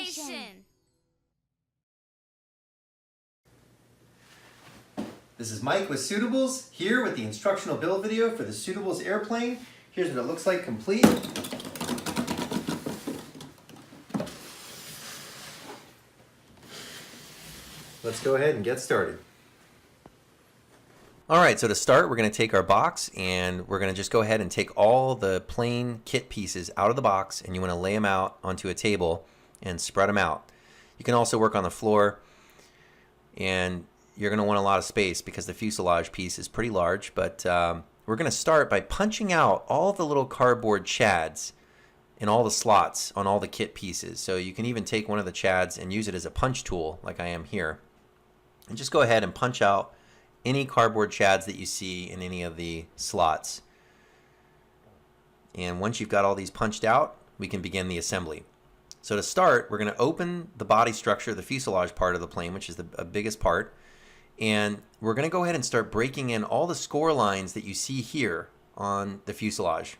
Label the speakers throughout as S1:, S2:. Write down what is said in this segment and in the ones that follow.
S1: Station.
S2: This is Mike with Suitables, here with the instructional build video for the Suitables airplane. Here's what it looks like complete. Let's go ahead and get started. Alright, so to start, we're going to take our box and we're going to just go ahead and take all the plain kit pieces out of the box, and you want to lay them out onto a table and spread them out. You can also work on the floor, and you're going to want a lot of space because the fuselage piece is pretty large, but we're going to start by punching out all the little cardboard chads in all the slots on all the kit pieces. So you can even take one of the chads and use it as a punch tool like I am here. And just go ahead and punch out any cardboard chads that you see in any of the slots. And once you've got all these punched out, we can begin the assembly. So to start, we're going to open the body structure, the fuselage part of the plane, which is the biggest part. And we're going to go ahead and start breaking in all the score lines that you see here on the fuselage.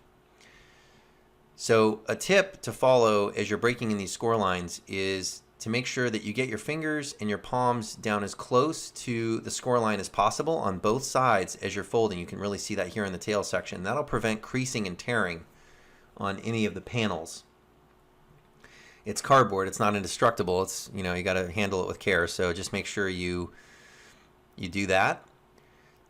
S2: So a tip to follow as you're breaking in these score lines is to make sure that you get your fingers and your palms down as close to the score line as possible on both sides as you're folding. You can really see that here in the tail section. That'll prevent creasing and tearing on any of the panels. It's cardboard, it's not indestructible. It's, you got to handle it with care, so just make sure you do that.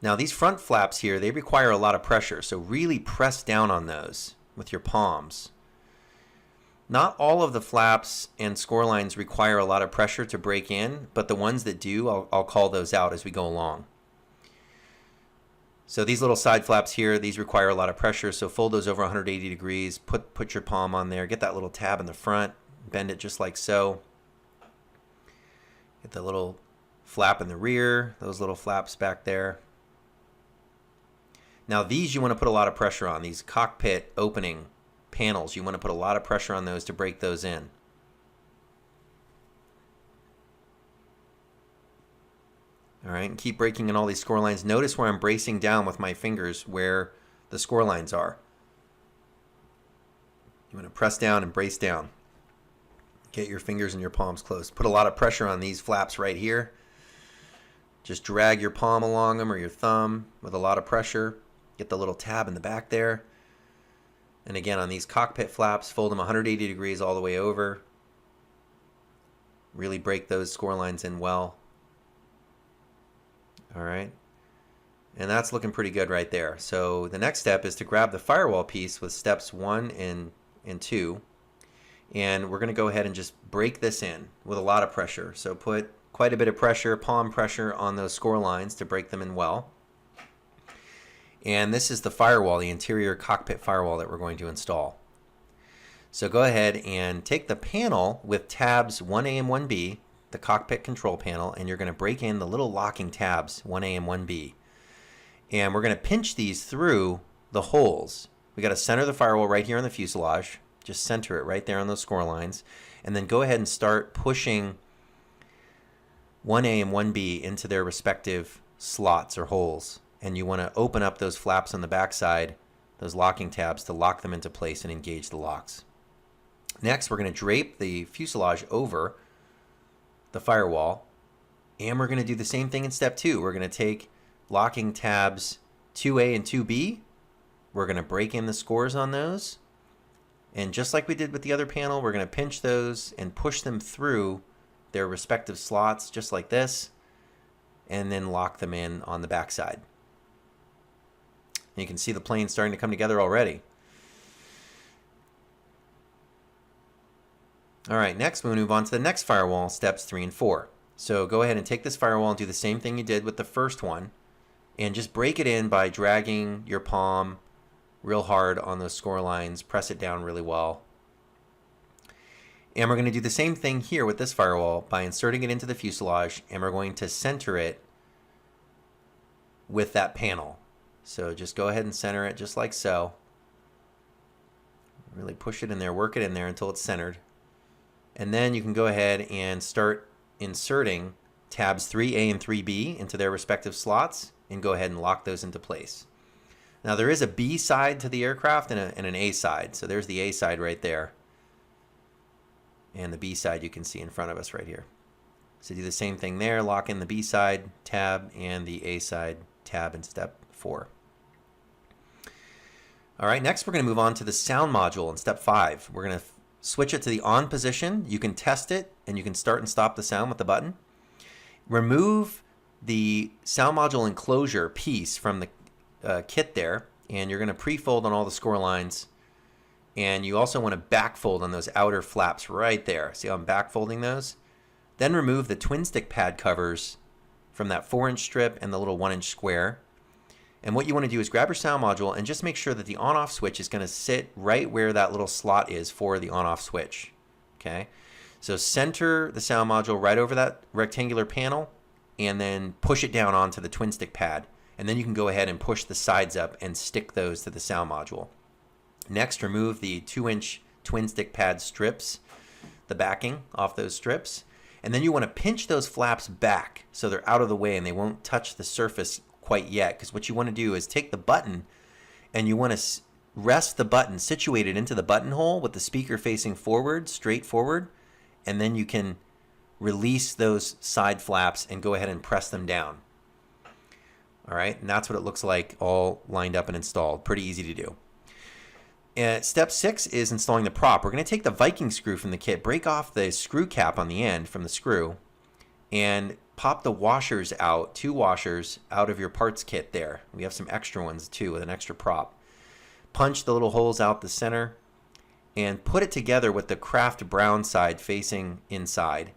S2: Now these front flaps here, they require a lot of pressure, so really press down on those with your palms. Not all of the flaps and score lines require a lot of pressure to break in, but the ones that do, I'll call those out as we go along. So these little side flaps here, these require a lot of pressure, so fold those over 180 degrees, put your palm on there, get that little tab in the front, bend it just like so. Get the little flap in the rear, those little flaps back there. Now these you want to put a lot of pressure on, these cockpit opening panels. You want to put a lot of pressure on those to break those in. All right, and keep breaking in all these score lines. Notice where I'm bracing down with my fingers where the score lines are. You want to press down and brace down. Get your fingers and your palms close. Put a lot of pressure on these flaps right here. Just drag your palm along them or your thumb with a lot of pressure. Get the little tab in the back there. And again, on these cockpit flaps, fold them 180 degrees all the way over. Really break those score lines in well. All right. And that's looking pretty good right there. So the next step is to grab the firewall piece with steps 1 and 2. And we're going to go ahead and just break this in with a lot of pressure. So put quite a bit of pressure, palm pressure on those score lines to break them in well. And this is the firewall, the interior cockpit firewall that we're going to install. So go ahead and take the panel with tabs 1A and 1B, the cockpit control panel, and you're going to break in the little locking tabs 1A and 1B. And we're going to pinch these through the holes. We got to center the firewall right here on the fuselage. Just center it right there on those score lines. And then go ahead and start pushing 1A and 1B into their respective slots or holes. And you want to open up those flaps on the backside, those locking tabs, to lock them into place and engage the locks. Next, we're going to drape the fuselage over the firewall, and we're going to do the same thing in step 2. We're going to take locking tabs 2A and 2B. We're going to break in the scores on those, and just like we did with the other panel, we're going to pinch those and push them through their respective slots just like this, and then lock them in on the backside. You can see the plane starting to come together already. All right, next we move on to the next firewall, steps 3 and 4. So go ahead and take this firewall and do the same thing you did with the first one, and just break it in by dragging your palm real hard on those score lines, press it down really well. And we're going to do the same thing here with this firewall by inserting it into the fuselage, and we're going to center it with that panel. So just go ahead and center it just like so. Really push it in there, work it in there until it's centered. And then you can go ahead and start inserting tabs 3A and 3B into their respective slots and go ahead and lock those into place. Now there is a B side to the aircraft and an A side. So there's the A side right there. and the B side you can see in front of us right here. So do the same thing there, lock in the B side tab and the A side tab in step 4. All right, next we're going to move on to the sound module in step 5. We're going to switch it to the on position. You can test it and you can start and stop the sound with the button. Remove the sound module enclosure piece from the kit there, and you're going to pre-fold on all the score lines. And you also want to backfold on those outer flaps right there. See how I'm backfolding those? Then remove the twin stick pad covers from that 4-inch strip and the little 1-inch square. And what you want to do is grab your sound module and just make sure that the on-off switch is going to sit right where that little slot is for the on-off switch. Okay, so center the sound module right over that rectangular panel and then push it down onto the twin stick pad. And then you can go ahead and push the sides up and stick those to the sound module. Next, remove the 2-inch twin stick pad strips, the backing off those strips. And then you want to pinch those flaps back so they're out of the way and they won't touch the surface quite yet. Because what you want to do is take the button and you want to rest the button situated into the buttonhole with the speaker facing forward, straight forward. And then you can release those side flaps and go ahead and press them down. All right, and that's what it looks like all lined up and installed. Pretty easy to do. Step 6 is installing the prop. We're going to take the Viking screw from the kit, break off the screw cap on the end from the screw, and pop the washers out, 2 washers, out of your parts kit there. We have some extra ones too with an extra prop. Punch the little holes out the center and put it together with the craft brown side facing inside,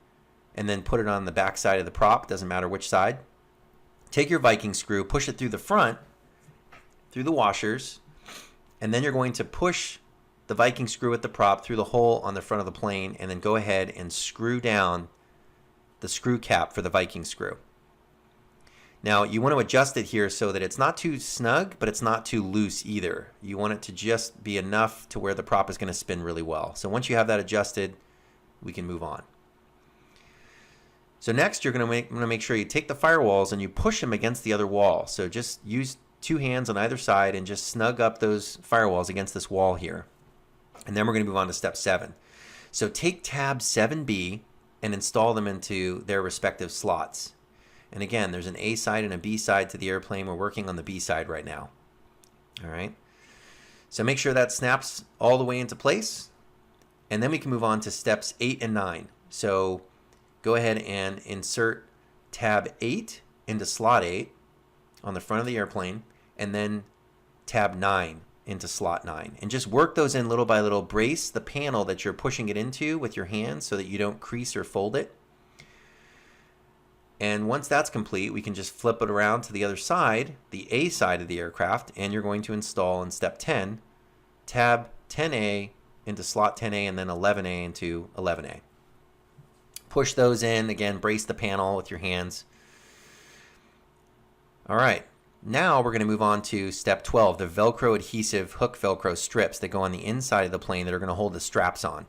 S2: and then put it on the back side of the prop, doesn't matter which side. Take your Viking screw, push it through the front, through the washers, and then you're going to push the Viking screw with the prop through the hole on the front of the plane, and then go ahead and screw down the screw cap for the Viking screw. Now you want to adjust it here so that it's not too snug, but it's not too loose either. You want it to just be enough to where the prop is going to spin really well. So once you have that adjusted, we can move on. So next you're going to make sure you take the firewalls and you push them against the other wall. So just use 2 hands on either side and just snug up those firewalls against this wall here. And then we're going to move on to step 7. So take tab 7B and install them into their respective slots. And again, there's an A side and a B side to the airplane. We're working on the B side right now. All right. So make sure that snaps all the way into place. And then we can move on to steps 8 and 9. So go ahead and insert tab 8 into slot 8 on the front of the airplane, and then tab 9 into slot 9. And just work those in little by little. Brace the panel that you're pushing it into with your hands so that you don't crease or fold it. And once that's complete, we can just flip it around to the other side, the A side of the aircraft, and you're going to install in step 10, tab 10A into slot 10A, and then 11A into 11A. Push those in, again, brace the panel with your hands. All right, now we're going to move on to step 12, the Velcro adhesive hook Velcro strips that go on the inside of the plane that are going to hold the straps on.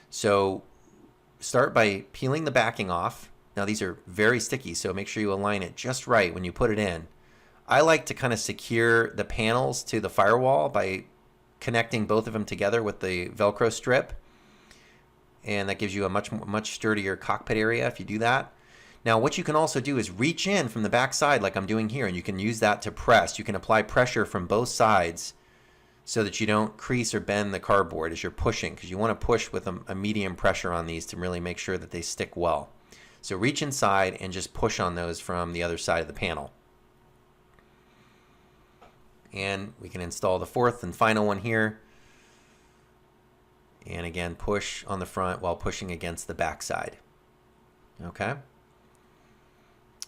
S2: So start by peeling the backing off. Now these are very sticky, so make sure you align it just right when you put it in. I like to kind of secure the panels to the firewall by connecting both of them together with the Velcro strip. And that gives you a much sturdier cockpit area if you do that. Now what you can also do is reach in from the back side like I'm doing here, and you can use that to press. You can apply pressure from both sides so that you don't crease or bend the cardboard as you're pushing, because you want to push with a medium pressure on these to really make sure that they stick well. So reach inside and just push on those from the other side of the panel. And we can install the 4th and final one here. And again, push on the front while pushing against the back side. Okay.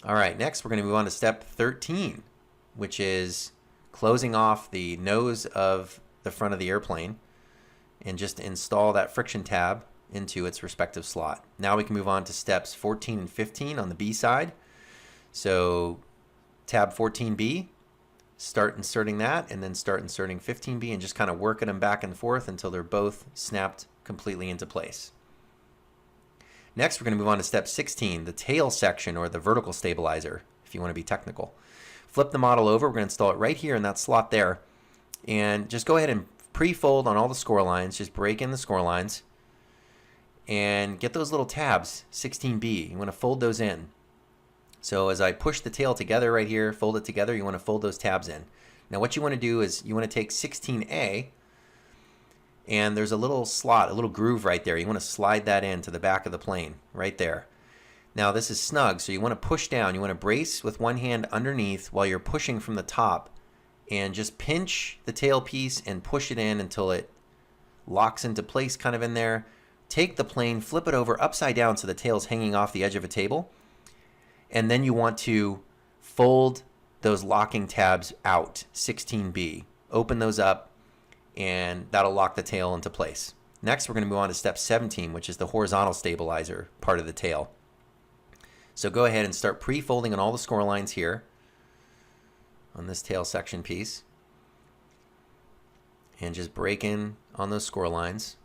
S2: All right, next we're going to move on to step 13, which is closing off the nose of the front of the airplane and just install that friction tab into its respective slot. Now we can move on to steps 14 and 15 on the B side. So tab 14B, start inserting that, and then start inserting 15B and just kind of working them back and forth until they're both snapped completely into place. Next, we're going to move on to step 16, the tail section, or the vertical stabilizer, if you want to be technical. Flip the model over. We're going to install it right here in that slot there. And just go ahead and pre-fold on all the score lines. Just break in the score lines. and get those little tabs, 16B. You want to fold those in. So as I push the tail together right here, fold it together, you want to fold those tabs in. Now what you want to do is you want to take 16A, and there's a little slot, a little groove right there. You want to slide that into the back of the plane right there. Now this is snug, so you want to push down. You want to brace with one hand underneath while you're pushing from the top, and just pinch the tail piece and push it in until it locks into place kind of in there. Take the plane, flip it over upside down so the tail's hanging off the edge of a table, and then you want to fold those locking tabs out, 16B. Open those up, and that'll lock the tail into place. Next, we're going to move on to step 17, which is the horizontal stabilizer part of the tail. So go ahead and start pre-folding on all the score lines here on this tail section piece, and just break in on those score lines.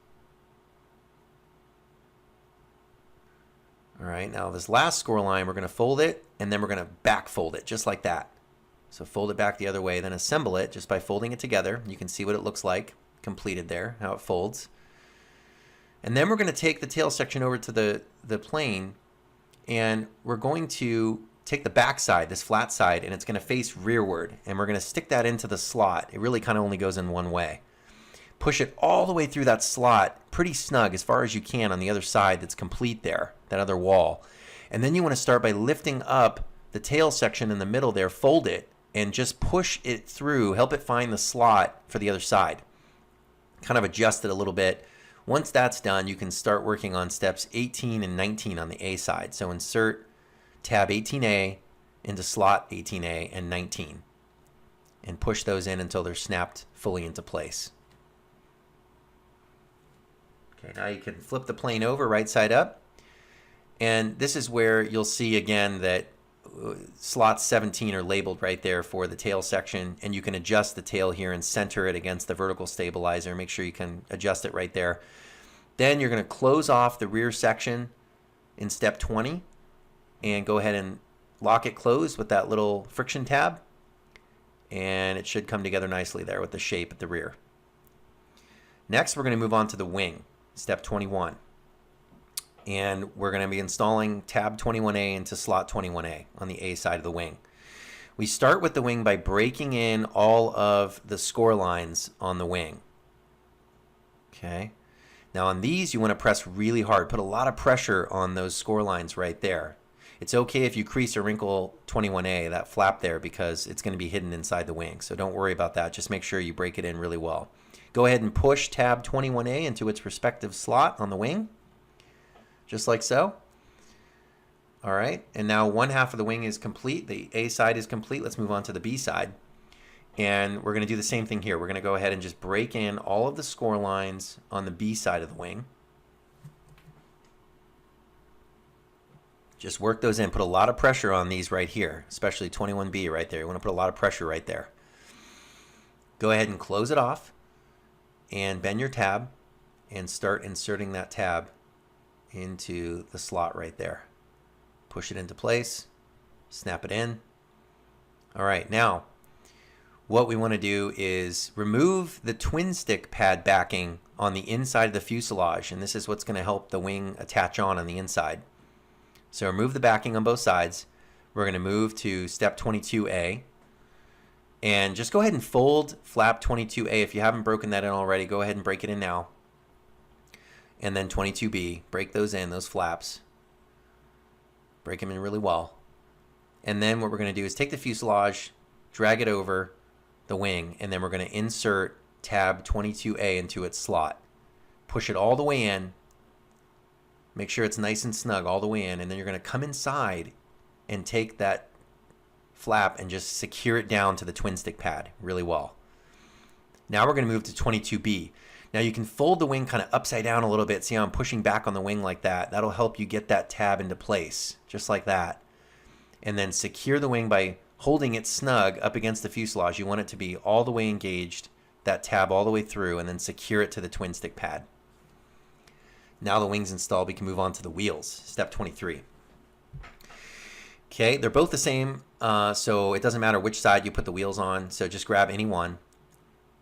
S2: All right, now this last score line, we're going to fold it, and then we're going to back fold it just like that. So fold it back the other way, then assemble it just by folding it together. You can see what it looks like completed there, how it folds. And then we're going to take the tail section over to the plane, and we're going to take the back side, this flat side, and it's going to face rearward, and we're going to stick that into the slot. It really kind of only goes in one way. Push it all the way through that slot, pretty snug as far as you can on the other side that's complete there, that other wall. And then you want to start by lifting up the tail section in the middle there, fold it, and just push it through, help it find the slot for the other side. Kind of adjust it a little bit. Once that's done, you can start working on steps 18 and 19 on the A side. So insert tab 18A into slot 18A and 19, and push those in until they're snapped fully into place. Okay, now you can flip the plane over right side up, and this is where you'll see again that slots 17 are labeled right there for the tail section, and you can adjust the tail here and center it against the vertical stabilizer. Make sure you can adjust it right there. Then you're going to close off the rear section in step 20 and go ahead and lock it closed with that little friction tab, and it should come together nicely there with the shape at the rear. Next, we're going to move on to the wing, step 21. And we're going to be installing tab 21A into slot 21A on the A side of the wing. We start with the wing by breaking in all of the score lines on the wing. Okay. Now on these, you want to press really hard. Put a lot of pressure on those score lines right there. It's okay if you crease or wrinkle 21A, that flap there, because it's going to be hidden inside the wing. So don't worry about that. Just make sure you break it in really well. Go ahead and push tab 21A into its respective slot on the wing, just like so. All right, and now one half of the wing is complete. The A side is complete. Let's move on to the B side. And we're going to do the same thing here. We're going to go ahead and just break in all of the score lines on the B side of the wing. Just work those in. Put a lot of pressure on these right here, especially 21B right there. You want to put a lot of pressure right there. Go ahead and close it off and bend your tab and start inserting that tab into the slot right there. Push it into place, snap it in. All right, now what we want to do is remove the twin stick pad backing on the inside of the fuselage, and this is what's going to help the wing attach on the inside. So remove the backing on both sides. We're going to move to step 22A, and just go ahead and fold flap 22A. If you haven't broken that in already, go ahead and break it in now. And then 22B, break those in, those flaps. Break them in really well. And then what we're going to do is take the fuselage, drag it over the wing, and then we're going to insert tab 22A into its slot. Push it all the way in. Make sure it's nice and snug all the way in, and then you're going to come inside and take that flap and just secure it down to the twin stick pad really well. Now we're going to move to 22B. Now you can fold the wing kind of upside down a little bit. See how I'm pushing back on the wing like that? That'll help you get that tab into place, just like that. And then secure the wing by holding it snug up against the fuselage. You want it to be all the way engaged, that tab all the way through, and then secure it to the twin stick pad. Now the wing's installed, we can move on to the wheels, step 23. Okay, they're both the same, so it doesn't matter which side you put the wheels on. So just grab any one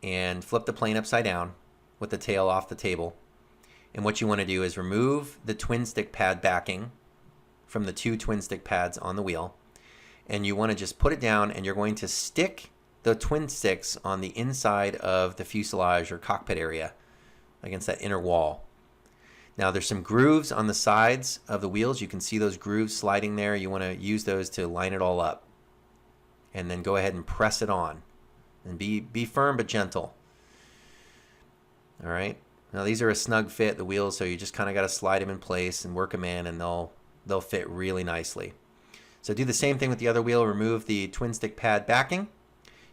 S2: and flip the plane upside down with the tail off the table. And what you want to do is remove the twin stick pad backing from the 2 twin stick pads on the wheel. And you want to just put it down, and you're going to stick the twin sticks on the inside of the fuselage or cockpit area against that inner wall. Now there's some grooves on the sides of the wheels. You can see those grooves sliding there. You want to use those to line it all up. And then go ahead and press it on. And be firm but gentle. All right. Now these are a snug fit, the wheels, so you just kind of got to slide them in place and work them in, and they'll fit really nicely. So do the same thing with the other wheel. Remove the twin stick pad backing.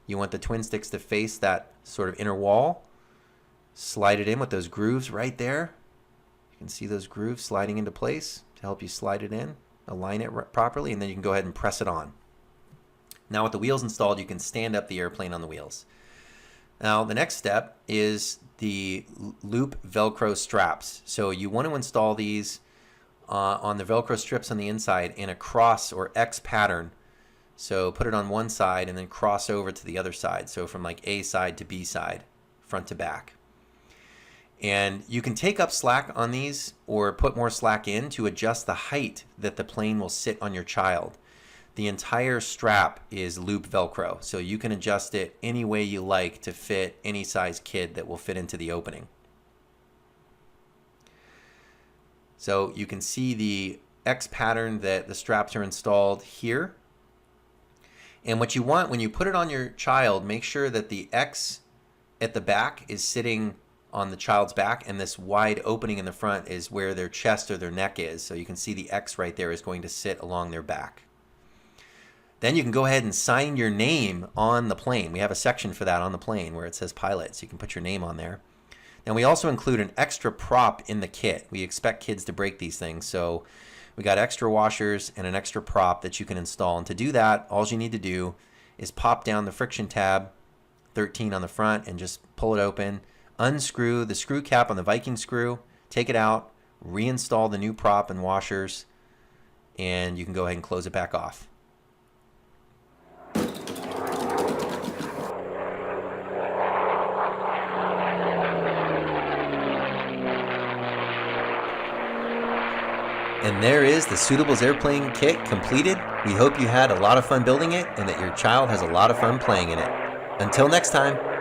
S2: You want the twin sticks to face that sort of inner wall. Slide it in with those grooves right there. You can see those grooves sliding into place to help you slide it in, align it properly, and then you can go ahead and press it on. Now with the wheels installed, you can stand up the airplane on the wheels. Now the next step is the loop Velcro straps. So you want to install these on the Velcro strips on the inside in a cross or X pattern. So put it on one side and then cross over to the other side. So from like A side to B side, front to back. And you can take up slack on these or put more slack in to adjust the height that the plane will sit on your child. The entire strap is loop Velcro, so you can adjust it any way you like to fit any size kid that will fit into the opening. So you can see the X pattern that the straps are installed here. And what you want when you put it on your child, make sure that the X at the back is sitting on the child's back, and this wide opening in the front is where their chest or their neck is. So you can see the X right there is going to sit along their back. Then you can go ahead and sign your name on the plane. We have a section for that on the plane where it says pilot, so you can put your name on there. Now we also include an extra prop in the kit. We expect kids to break these things, so we got extra washers and an extra prop that you can install. And to do that, all you need to do is pop down the friction tab 13 on the front and just pull it open. Unscrew the screw cap on the Viking screw, take it out, reinstall the new prop and washers, and you can go ahead and close it back off. And there is the Suitables Airplane Kit completed. We hope you had a lot of fun building it and that your child has a lot of fun playing in it. Until next time.